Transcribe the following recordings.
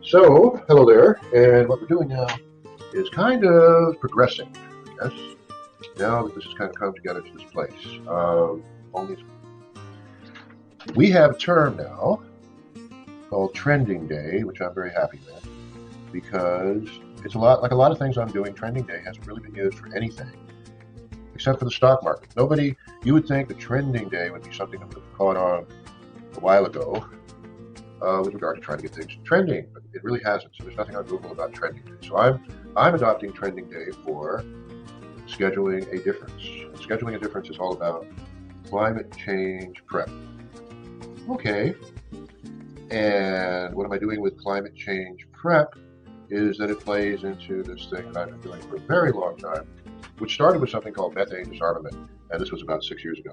So, hello there, and what we're doing now is kind of progressing, I guess, now that this has kind of come together to this place. Only we have a term now called Trending Day, which I'm very happy with, because it's a lot like a lot of things I'm doing. Trending Day hasn't really been used for anything except for the stock market. You would think that Trending Day would be something that would have caught on a while ago, with regard to trying to get things trending, but it really hasn't. So there's nothing on Google about Trending Day. So I'm adopting Trending Day for scheduling a difference. And scheduling a difference is all about climate change prep. Okay. And what am I doing with climate change prep is that it plays into this thing that I've been doing for a very long time, which started with something called methane disarmament. And this was about 6 years ago,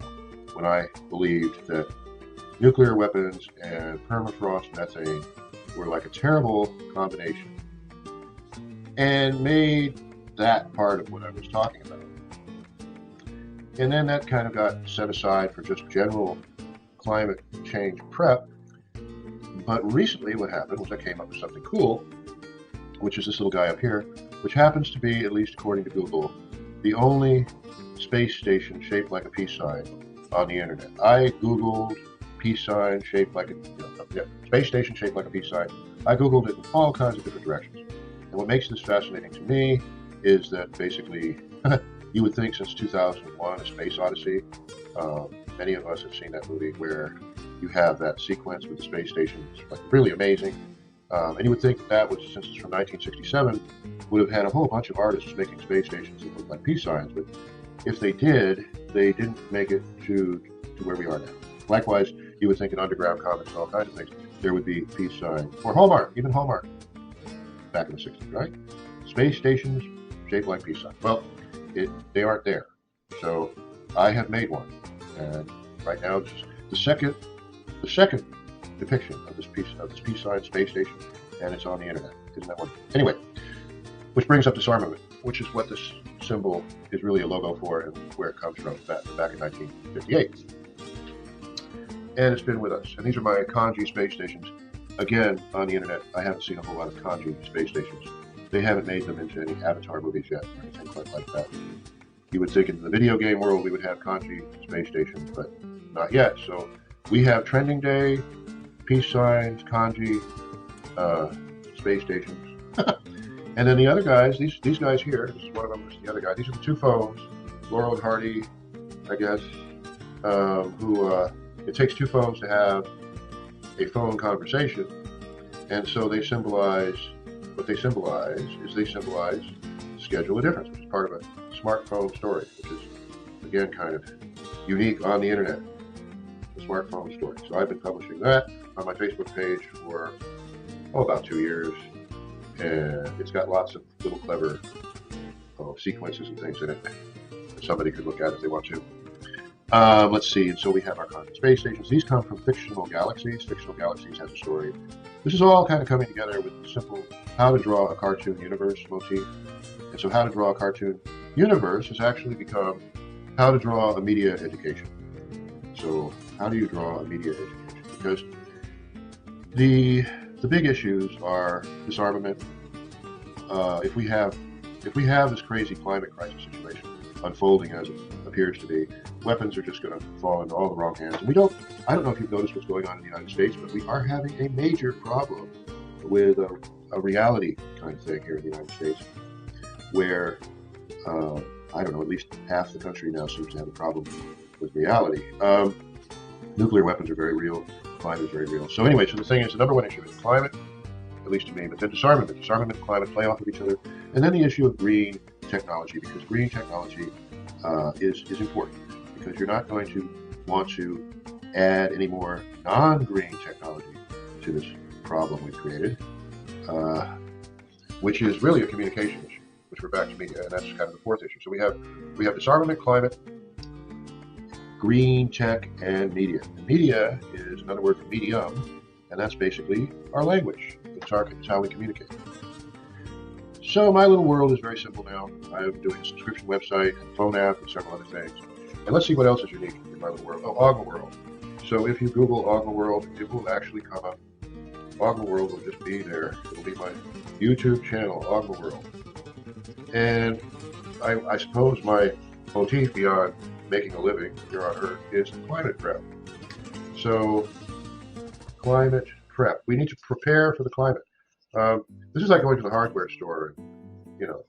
when I believed that nuclear weapons and permafrost methane were like a terrible combination, and made that part of what I was talking about. And then that kind of got set aside for just general climate change prep. But recently what happened was I came up with something cool, which is this little guy up here, which happens to be, at least according to Google, the only space station shaped like a peace sign on the internet. I Googled peace sign shaped like space station shaped like a peace sign. I Googled it in all kinds of different directions. And what makes this fascinating to me is that basically, you would think since 2001, A Space Odyssey, many of us have seen that movie where you have that sequence with the space station. It's like really amazing. And you would think that was, since it's from 1967, would have had a whole bunch of artists making space stations that look like peace signs. But if they did, they didn't make it to where we are now. Likewise, you would think in underground comics and all kinds of things, there would be peace sign, or Hallmark, even Hallmark, back in the 60s, right? Space stations shaped like peace signs. Well, they aren't there. So I have made one, and right now this is the second depiction of this peace sign space station, and it's on the internet. Isn't that wonderful? Anyway, which brings up disarmament, which is what this symbol is really a logo for, and where it comes from back in 1958. And it's been with us. And these are my kanji space stations. Again, on the internet, I haven't seen a whole lot of kanji space stations. They haven't made them into any Avatar movies yet, or anything quite like that. You would think in the video game world we would have kanji space stations, but not yet. So we have Trending Day, peace signs, kanji, space stations. And then the other guys, these guys here, this is one of them, this is the other guy. These are the two phones, Laurel and Hardy, I guess, who... It takes two phones to have a phone conversation, and so they symbolize, schedule a difference, which is part of a smartphone story, which is, again, kind of unique on the internet, the smartphone story. So I've been publishing that on my Facebook page for, about 2 years, and it's got lots of little clever sequences and things in it that somebody could look at if they want to. Let's see, and so we have our content space stations. These come from fictional galaxies. Fictional galaxies has a story. This is all kind of coming together with the simple how to draw a cartoon universe motif. And so how to draw a cartoon universe has actually become how to draw a media education. So how do you draw a media education? Because the big issues are disarmament. If we have this crazy climate crisis situation unfolding as it appears to be, weapons are just going to fall into all the wrong hands. And I don't know if you've noticed what's going on in the United States, but we are having a major problem with a reality kind of thing here in the United States, where, I don't know, at least half the country now seems to have a problem with reality. Nuclear weapons are very real. Climate is very real. So anyway, so the thing is, the number one issue is climate, at least to me, but then disarmament. Disarmament and climate play off of each other. And then the issue of green technology, because green technology is important, because you're not going to want to add any more non-green technology to this problem we've created, which is really a communication issue, which we're back to media, and that's kind of the fourth issue. So we have disarmament, climate, green tech, and media. And media is another word for medium, and that's basically our language. It's how we communicate. So my little world is very simple now. I'm doing a subscription website and phone app and several other things. And let's see what else is unique in my little world. Oh, Augmiworld. So if you Google Augmiworld, it will actually come up Augmiworld will just be there. It'll be my YouTube channel, Augmiworld. And I suppose my motif beyond making a living here on Earth is climate prep. So, climate prep. We need to prepare for the climate. This is like going to the hardware store and, you know,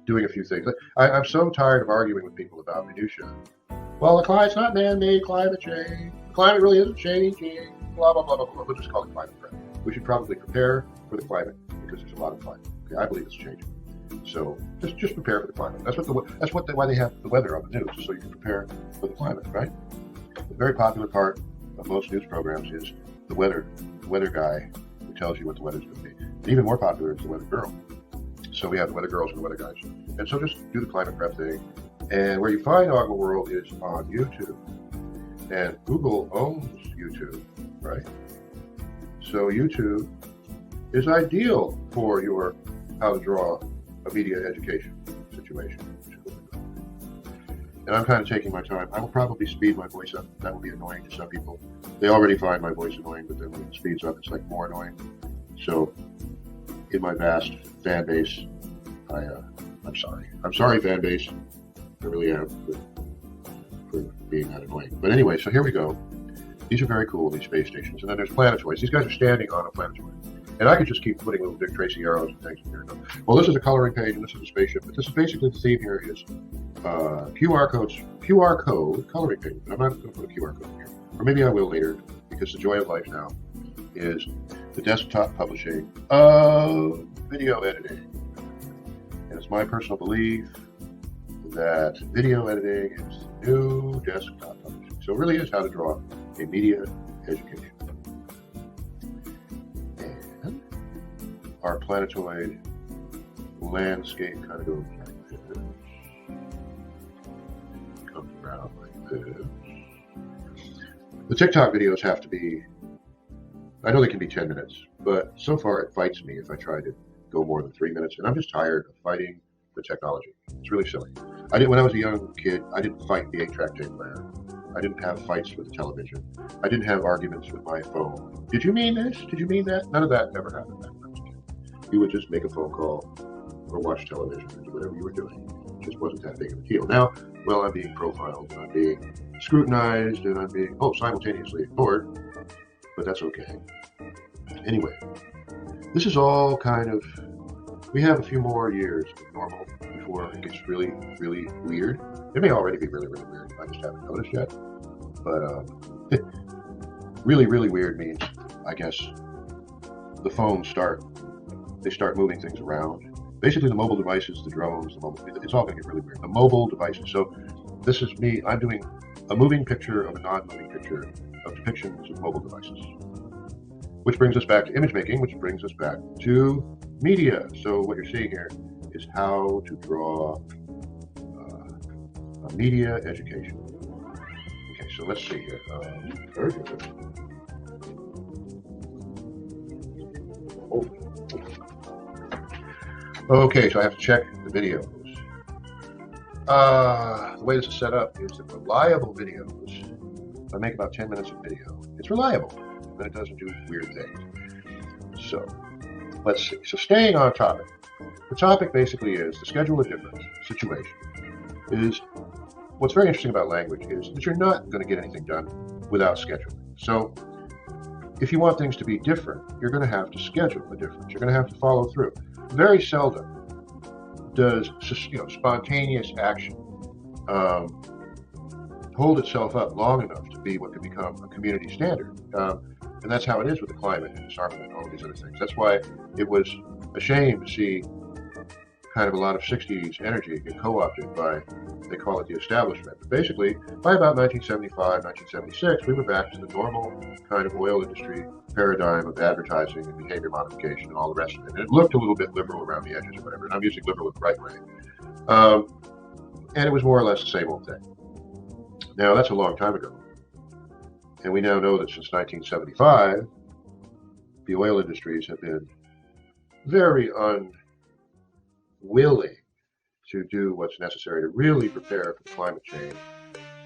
doing a few things. I'm so tired of arguing with people about minutia. Well, it's not man-made climate change. The climate really isn't changing. Blah, blah, blah, blah, blah. We'll just call it climate prep. We should probably prepare for the climate because there's a lot of climate. Okay, I believe it's changing. So just prepare for the climate. Why they have the weather on the news, so you can prepare for the climate, right? The very popular part of most news programs is the weather guy who tells you what the weather's going to be. And even more popular is the weather girl. So we have the weather girls and the weather guys. And so just do the climate prep thing. And where you find Augmiworld is on YouTube. And Google owns YouTube, right? So YouTube is ideal for your how to draw a media education situation. And I'm kind of taking my time. I will probably speed my voice up. That will be annoying to some people. They already find my voice annoying, but then when it speeds up, it's like more annoying. So in my vast fan base, I'm sorry. I'm sorry, fan base. I really am for being that annoying. But anyway, so here we go. These are very cool, these space stations. And then there's planetoids. These guys are standing on a planetoid. And I could just keep putting little Dick Tracy arrows and things in here. Well, this is a coloring page and this is a spaceship. But this is basically the theme here is QR code coloring page. But I'm not going to put a QR code in here. Or maybe I will later, because the joy of life now is the desktop publishing of video editing. And it's my personal belief that video editing is the new desktop publishing. So it really is how to draw a media education. And our planetoid landscape kind of goes like this. Comes around like this. The TikTok videos have to be, I know they can be 10 minutes, but so far it fights me if I try to go more than 3 minutes. And I'm just tired of fighting the technology. It's really silly. When I was a young kid, I didn't fight the 8-track tape player. I didn't have fights with the television. I didn't have arguments with my phone. Did you mean this? Did you mean that? None of that ever happened when I was a kid. You would just make a phone call or watch television or do whatever you were doing. It just wasn't that big of a deal. Now, well, I'm being profiled and I'm being scrutinized and I'm being, simultaneously ignored, but that's okay. Anyway, this is all kind of, we have a few more years of normal before it gets really, really weird. It may already be really, really weird. I just haven't noticed yet. But really, really weird means, I guess, the phones start moving things around. Basically, the mobile devices, the drones, it's all going to get really weird. The mobile devices. So this is me. I'm doing a moving picture of a non-moving picture of depictions of mobile devices. Which brings us back to image making, which brings us back to media. So what you're seeing here is how to draw a media education. Okay, so let's see here. Very good. Okay, so I have to check the videos. The way this is set up is that reliable videos, I make about 10 minutes of video. It's reliable, and it doesn't do weird things. So, let's see. So staying on topic. The topic basically is the schedule of difference situation. Is what's very interesting about language is that you're not going to get anything done without scheduling. So if you want things to be different, you're going to have to schedule the difference. You're going to have to follow through. Very seldom does spontaneous action hold itself up long enough to be what could become a community standard. And that's how it is with the climate and disarmament and all of these other things. That's why it was a shame to see kind of a lot of 60s energy get co-opted by, they call it the establishment. But basically, by about 1975, 1976, we were back to the normal kind of oil industry paradigm of advertising and behavior modification and all the rest of it. And it looked a little bit liberal around the edges or whatever, and I'm using liberal in the right way. And it was more or less the same old thing. Now, that's a long time ago. And we now know that since 1975, the oil industries have been very unwilling to do what's necessary to really prepare for climate change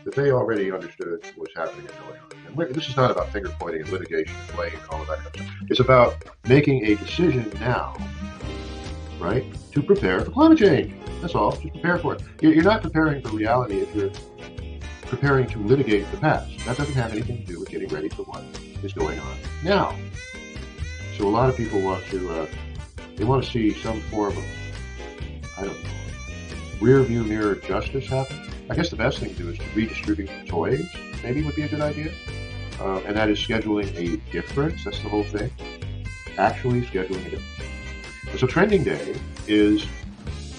that they already understood what was happening and going on. And this is not about finger pointing and litigation and blame and all of that kind of stuff. It's about making a decision now, right, to prepare for climate change. That's all. Just prepare for it. You're not preparing for reality if you're preparing to litigate the past. That doesn't have anything to do with getting ready for what is going on now. So a lot of people want to, they want to see some form of, I don't know, rear view mirror justice happen. I guess the best thing to do is to redistribute toys, maybe would be a good idea. And that is scheduling a difference. That's the whole thing. Actually scheduling a difference. And so Trending Day is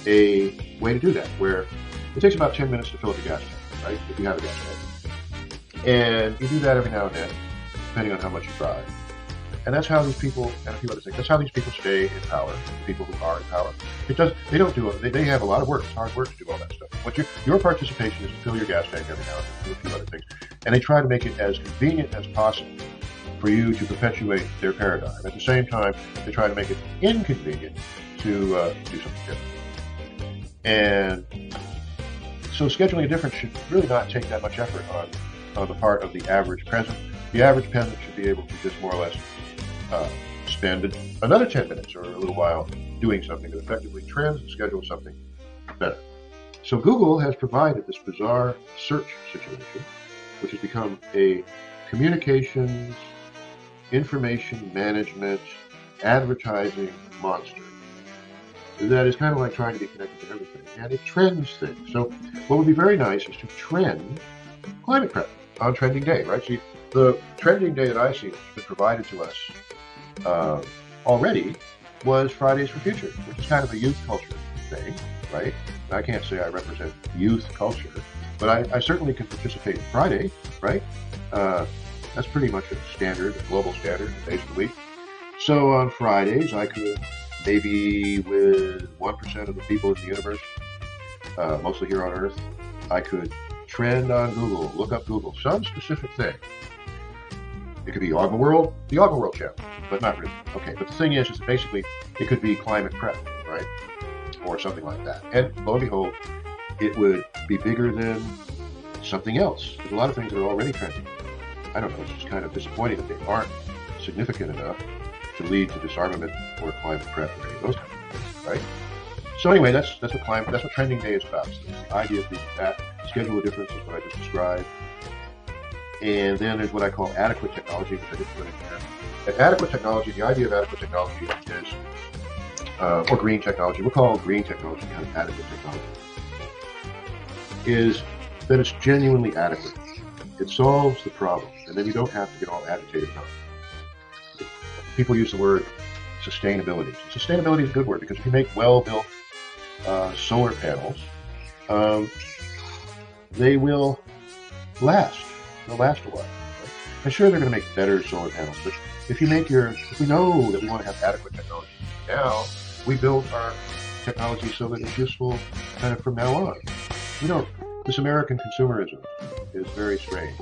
a way to do that, where it takes about 10 minutes to fill up your gas tank, right? If you have a gas tank. And you do that every now and then, depending on how much you drive. And that's how these people, and a few other things, that's how these people stay in power, people who are in power. They don't do it, they have a lot of work, it's hard work to do all that stuff. What your participation is to fill your gas tank every now and then, do a few other things. And they try to make it as convenient as possible for you to perpetuate their paradigm. At the same time, they try to make it inconvenient to do something different. And so scheduling a difference should really not take that much effort on the part of the average peasant. The average peasant should be able to just more or less spend another 10 minutes or a little while doing something that effectively trends and schedules something better. So Google has provided this bizarre search situation, which has become a communications, information management, advertising monster that is kind of like trying to be connected to everything, and it trends things. So what would be very nice is to trend climate prep on Trending Day, right? See, the Trending Day that I see, which has been provided to us already, was Fridays for Future, which is kind of a youth culture thing, right? I can't say I represent youth culture, but I certainly can participate in Friday, right? That's pretty much a standard, a global standard, days of the week. So on Fridays, I could, maybe with 1% of the people in the universe, mostly here on Earth, I could trend on Google, look up Google, some specific thing. It could be Augmiworld, the Augmiworld channel, but not really. Okay, but the thing is basically it could be climate prep, right? Or something like that. And lo and behold, it would be bigger than something else. There's a lot of things that are already trending. I don't know, it's just kind of disappointing that they aren't significant enough to lead to disarmament or climate prep or any of those kinds of things, right? So anyway, that's what Trending Day is about. So the idea of doing that, schedule a difference is what I just described. And then there's what I call adequate technology, which I didn't put in here. And adequate technology, the idea of adequate technology is, or green technology, we'll call green technology kind of adequate technology, is that it's genuinely adequate. It solves the problem, and then you don't have to get all agitated about it. People use the word sustainability. Sustainability is a good word, because if you make well-built solar panels, they will last. They'll last a while. Right? And sure, they're going to make better solar panels, but if we know that we want to have adequate technology now, we build our technology so that it's useful kind of from now on. This American consumerism is very strange.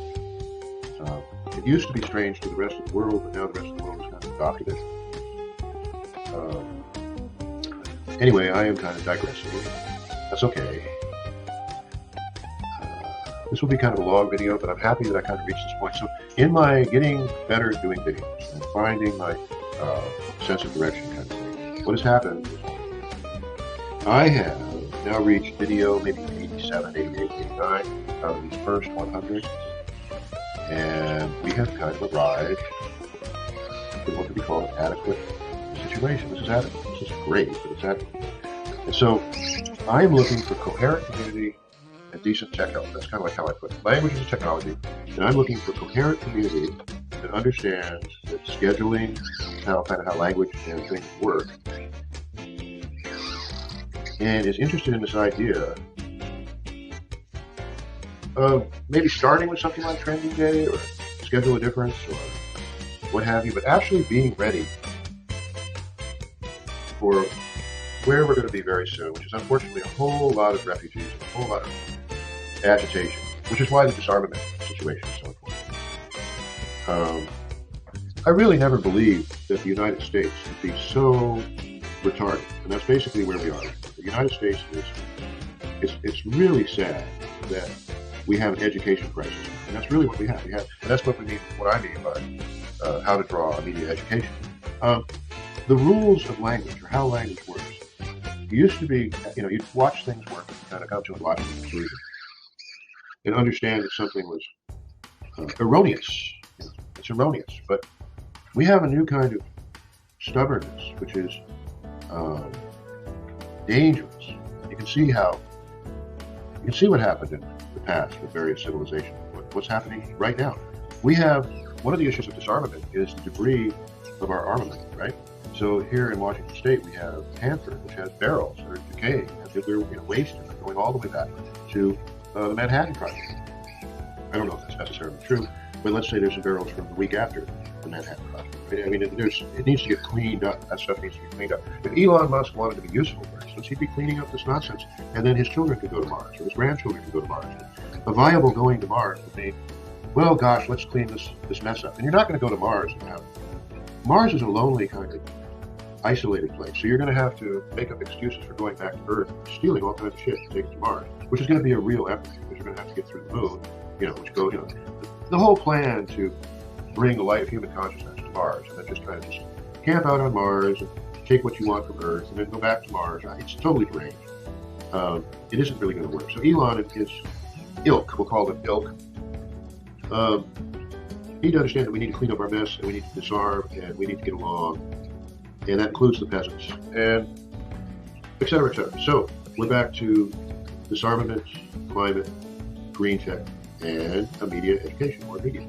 It used to be strange to the rest of the world, but now the rest of the world has kind of adopted it. Anyway, I am kind of digressing. That's okay. This will be kind of a long video, but I'm happy that I kind of reached this point. So in my getting better at doing videos and finding my sense of direction kind of thing, what has happened is I have now reached video maybe 87, 88, 89 out of these first 100. And we have kind of arrived in what could be called an adequate situation. This is adequate. This is great, but it's adequate. And so I am looking for coherent community and decent tech health. That's kind of like how I put it. Language is a technology, and I'm looking for coherent community that understands that scheduling, how language and things work, and is interested in this idea of maybe starting with something like Trending Day or Schedule a Difference or what have you, but actually being ready for where we're going to be very soon, which is unfortunately a whole lot of refugees, a whole lot of agitation, which is why the disarmament situation is so important. I really never believed that the United States would be so retarded, and that's basically where we are. The United States it's really sad that we have an education crisis, and that's really what we have. And that's what we mean. What I mean by how to draw a media education. Um, the rules of language, or how language works, used to be, you'd watch things work, and kind of come to a logical conclusion, and understand that something was erroneous. It's erroneous, but we have a new kind of stubbornness, which is dangerous. You can see what happened in the past with various civilizations. What's happening right now? We have one of the issues of disarmament is the debris of our armament, right? So here in Washington State, we have Hanford, which has barrels that are decaying, nuclear waste, going all the way back to the Manhattan Project. I don't know if that's necessarily true, but let's say there's some barrels from the week after the Manhattan Project. I mean, it needs to get cleaned up. That stuff needs to be cleaned up. If Elon Musk wanted to be useful, for instance, he'd be cleaning up this nonsense, and then his children could go to Mars, or his grandchildren could go to Mars. A viable going to Mars would be, well, gosh, let's clean this mess up. And you're not going to go to Mars now. Mars is a lonely kind of isolated place, so you're going to have to make up excuses for going back to Earth, stealing all kinds of shit to take it to Mars, which is going to be a real effort because you're going to have to get through the moon, the whole plan to bring the light of human consciousness to Mars, and then just kind of just camp out on Mars and take what you want from Earth, and then go back to Mars. It's totally deranged. It isn't really going to work. So Elon and his ilk, we'll call them ilk, need to understand that we need to clean up our mess, and we need to disarm, and we need to get along, and that includes the peasants, and et cetera, et cetera. So we're back to disarmament, climate, green tech, and a media education, or media.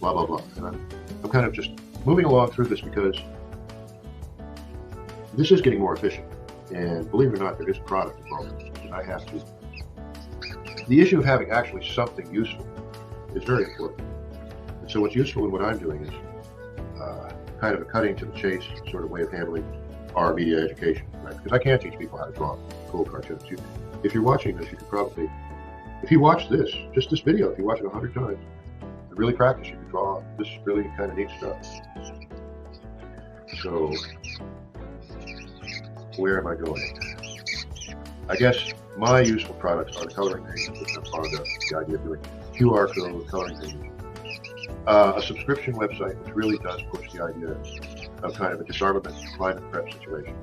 Blah, blah, blah. And I'm kind of just moving along through this because this is getting more efficient. And believe it or not, there is a product involved in this, and I have to. The issue of having actually something useful is very important. And so what's useful in what I'm doing is kind of a cutting to the chase sort of way of handling our media education, right? Because I can't teach people how to draw cool cartoons. If you're watching this, you could probably, if you watch this, just this video, if you watch it 100 times, and really practice, you can draw this really kind of neat stuff. So, where am I going? I guess my useful products are the coloring pages, which I'm fond of, the idea of doing QR code coloring pages. A subscription website, which really does push the idea of kind of a disarmament climate prep situation.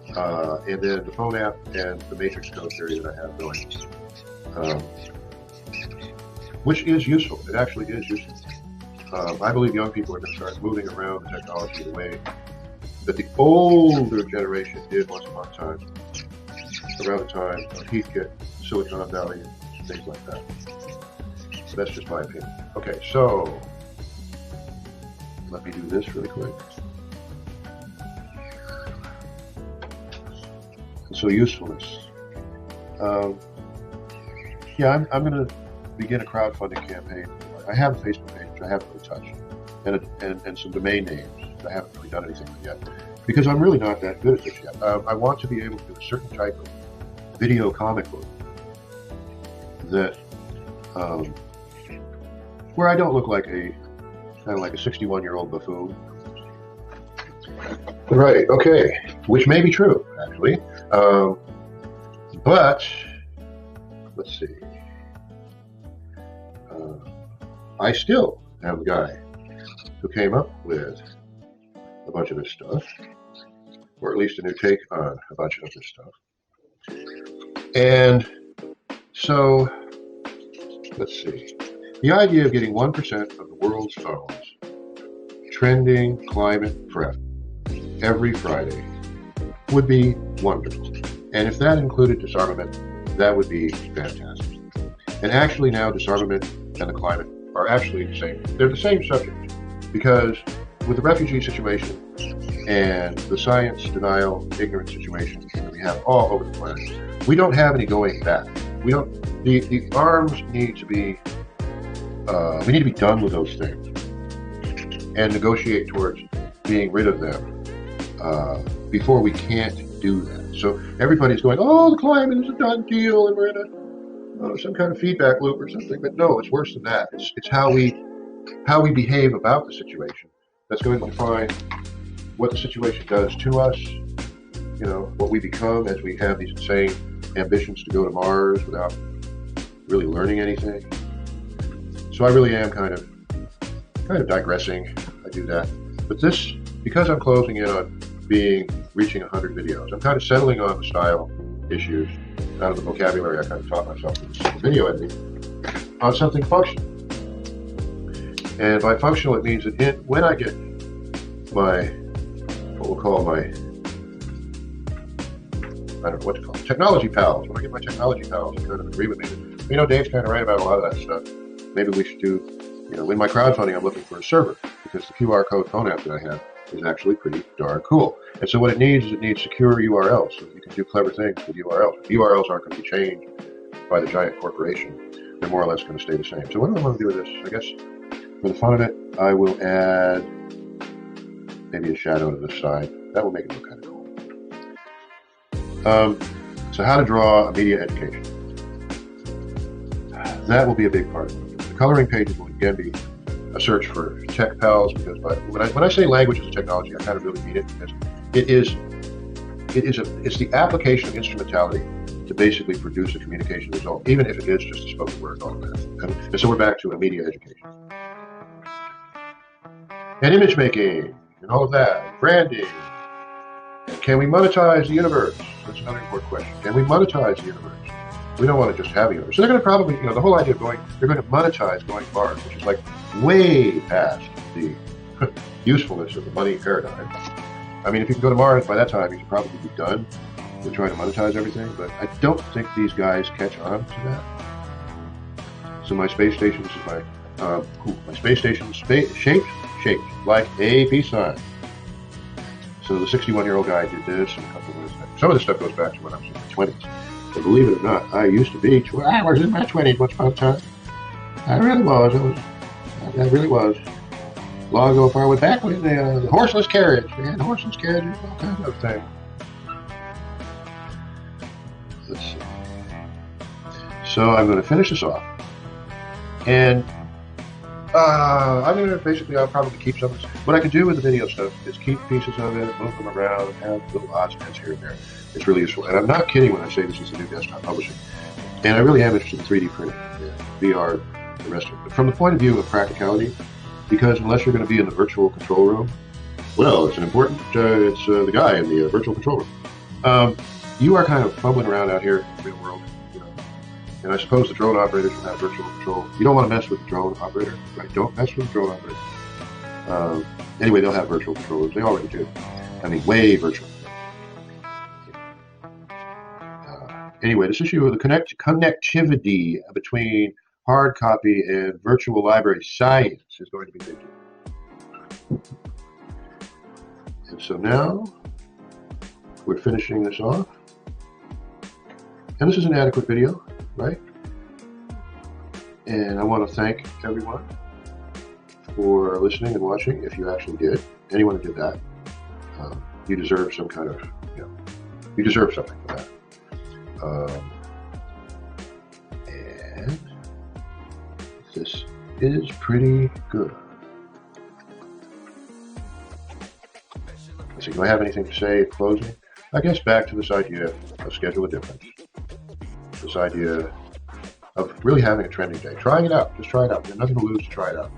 And then the phone app and the matrix code theory that I have going, which is useful. It actually is useful. I believe young people are going to start moving around the technology the way that the older generation did once upon a time, around the time of Heathkit, Silicon Valley, and things like that. So that's just my opinion. Okay, so let me do this really quick. So usefulness. Yeah, I'm going to begin a crowdfunding campaign. I have a Facebook page, which I haven't really touched, and some domain names that I haven't really done anything with yet, because I'm really not that good at this yet. I want to be able to do a certain type of video comic book that, where I don't look like kind of like a 61-year-old buffoon. Right, okay, which may be true, actually. But, let's see. I still am the guy who came up with a bunch of this stuff, or at least a new take on a bunch of this stuff. And so, let's see. The idea of getting 1% of the world's phones trending climate prep every Friday would be wonderful. And if that included disarmament, that would be fantastic. And actually now disarmament and the climate are actually the same. They're the same subject, because with the refugee situation and the science denial, ignorance situation that we have all over the planet, we don't have any going back. We don't. The arms need to be. We need to be done with those things and negotiate towards being rid of them before we can't do that. So everybody's going, oh, the climate is a done deal, and we're in some kind of feedback loop or something. But no, it's worse than that. It's how we behave about the situation that's going to define what the situation does to us. What we become as we have these insane ambitions to go to Mars without really learning anything. So I really am kind of digressing. I do that. But this, because I'm closing in on reaching 100 videos, I'm kind of settling on the style issues out of the vocabulary I kind of taught myself in this video editing on something functional. And by functional, it means that when I get my, what we'll call my, I don't know what to call it, technology pals, when I get my technology pals to kind of agree with me, you know, Dave's kind of right about a lot of that stuff. Maybe we should do, you know, in my crowdfunding, I'm looking for a server because the QR code phone app that I have is actually pretty darn cool. And so what it needs is secure URLs so that you can do clever things with URLs. If URLs aren't going to be changed by the giant corporation, they're more or less going to stay the same. So what do I want to do with this? I guess for the fun of it, I will add maybe a shadow to this side. That will make it look kind of cool. So how to draw a media education. That will be a big part of it. The coloring pages will again be a search for tech pals, because when I say language as a technology, I kind of really mean it, because it's the application of instrumentality to basically produce a communication result, even if it is just a spoken word automatic. And so we're back to a media education. And image making, and all of that, branding. Can we monetize the universe? That's another important question. Can we monetize the universe? We don't want to just have a universe. So they're going to probably, you know, the whole idea of they're going to monetize going to Mars, which is like way past the usefulness of the money paradigm. I mean, if you can go to Mars by that time, you should probably be done with trying to monetize everything, but I don't think these guys catch on to that. So my space station is my space station shaped like a peace sign. So the 61-year-old guy did this and a couple of others. Some of this stuff goes back to when I was in my 20s. But believe it or not, I used to be, I was in my 20s once upon a time. I really was. Long ago, far away back when the horseless carriage. We had horseless carriages, all kinds of things. Let's see. So I'm going to finish this off. And I'm going to basically, I'll probably keep some of this. What I can do with the video stuff is keep pieces of it, move them around, and have little odds and ends here and there. It's really useful. And I'm not kidding when I say this is the new desktop publishing. And I really am interested in 3D printing, VR, the rest of it. But from the point of view of practicality, because unless you're going to be in the virtual control room, well, it's the guy in the virtual control room. You are kind of fumbling around out here in the real world, you know. And I suppose the drone operators will have virtual control. You don't want to mess with the drone operator, right? Don't mess with the drone operator. Anyway, they'll have virtual controllers. They already do. I mean, way virtual. Anyway, this issue of the connectivity between hard copy and virtual library science is going to be big. And so now we're finishing this off. And this is an adequate video, right? And I want to thank everyone for listening and watching, if you actually did. Anyone who did that, you deserve some kind of, you deserve something for that. And this is pretty good. Let's see, do I have anything to say in closing? I guess back to this idea of schedule a difference. This idea of really having a trending day. Trying it out. Just try it out. You have nothing to lose to try it out.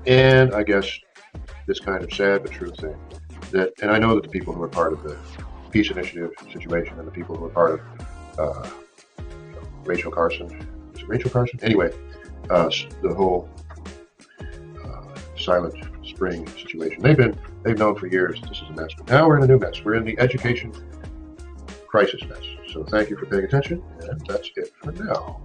And I guess this kind of sad but true thing that, and I know that the people who are part of the Peace Initiative situation and the people who are part of Rachel Carson, is it Rachel Carson? Anyway, the whole Silent Spring situation. They've known for years that this is a mess, but now we're in a new mess. We're in the education crisis mess. So thank you for paying attention, and that's it for now.